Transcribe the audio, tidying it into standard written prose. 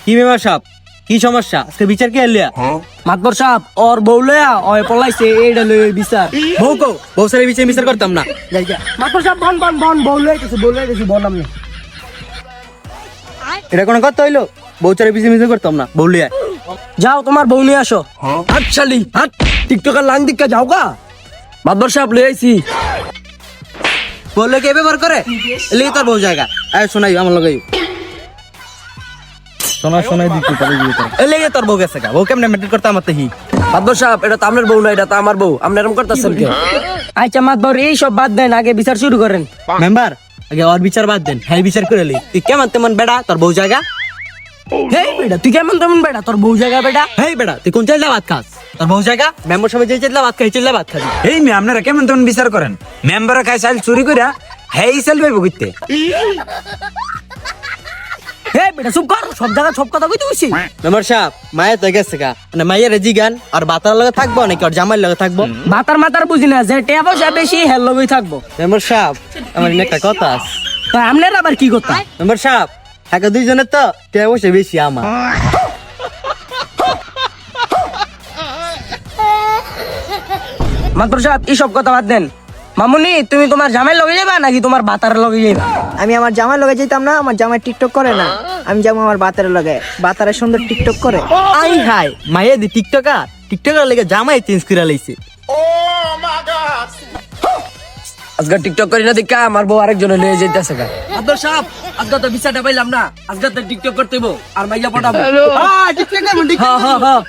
কি মেম্বার সাহেব, কি সমস্যা? আজকে বিচার কি আলিয়া? মাতবর সাহেব ওর বউ লয়া ওই পলাইছে এইটা লই বিচার। বউ কো? বউ সারে বিচার করতাম না। মাতবর সাহেব বন বউ লইতেছে বন আমনে। এটা কোনো কথা হইলো? বউ সারে বিচার করতাম না, বউ লিয়া। যাও তোমার বউ নিয়ে আসো। হাট শালি হাট, টিকটকার লাং দিক্কা যাও গা। মাতবর সাহেব লই আইছি। বললে কে ব্যবহার করে? এলি তোর বউ জায়গা। আয় শোনাই আমার লগে। শোনাই দিতে পারে বিয়ে করে। এলি তোর বউ গেছে গা। বউ কেমনে মেন্টেন করতে আমার তেহি? মাতবর সাহেব এটা তো আপনার বউ না, এটা তো আমার বউ। আপনি এরকম করতেছেন কেন? আচ্ছা মাতবর এই সব বাদ দেন, আগে বিচার শুরু করেন। মেম্বার আগে ওর বিচার বাদ দেন, হ্যাঁ বিচার করে লি। তুই কেমন তেমন বেড়া, তোর বউ জায়গা। হেই বেটা তুই কেমন তেমন বেটা, তোর বউ জায়গা বেটা। হেই বেড়া তুই কোন চাইলে ভাত খাস? তোর বউ জায়গা। মেম্বার সবাই যে চাইলে ভাত খাই, চাইলে ভাত খাবি। এই মেয়ে আপনারা কেমন তেমন বিচার করেন? মেম্বারে খাই চাল চুরি কইরা হেই চাল পাইব কইতে। হেই বেটা চুপ কর, সব জায়গা সব কথা কইতে কইছি। মেম্বার সাহেব মায়ের তো গেছে গা, মানে মায়ের রেজি গান আর বাতার লগে থাকবো নাকি ওর জামাইয়ের লগে থাকবো? মাতার মাতার বুঝি না, যে টেয়া পয়সা বেশি হেল লগই থাকবো। মেম্বার সাহেব আমার একটা কথা আছে। তো আপনার আবার কি কথা? মেম্বার সাহেব থাকে দুইজনের তো কে বসে বেশি আমার। মাতবর সাহেব এই সব কথা বাদ দেন। মামুনি তুমি তোমার জামাই লগে যাবা নাকি তোমার বাতার লগে যাবা? আমি আমার জামাই লগে যেতাম না, আমার জামাই টিকটক করে না। আমি যাবো আমার বাতারের লগে, বাতারে সুন্দর টিকটক করে। আই হাই মায়ের দি টিকটকার লেগে জামাই চেঞ্জ করে লাইছে। আজকে টিকটক করি না দেখা আমার বউ আরেকজনে লয়ে যাইতেছে গা। মাতবর সাহেব আজকে তো বিচারটা পাইলাম না, আজকে তো টিকটক করতে হইব আর মাইয়া পটাবো। টিকটকার হ্যাঁ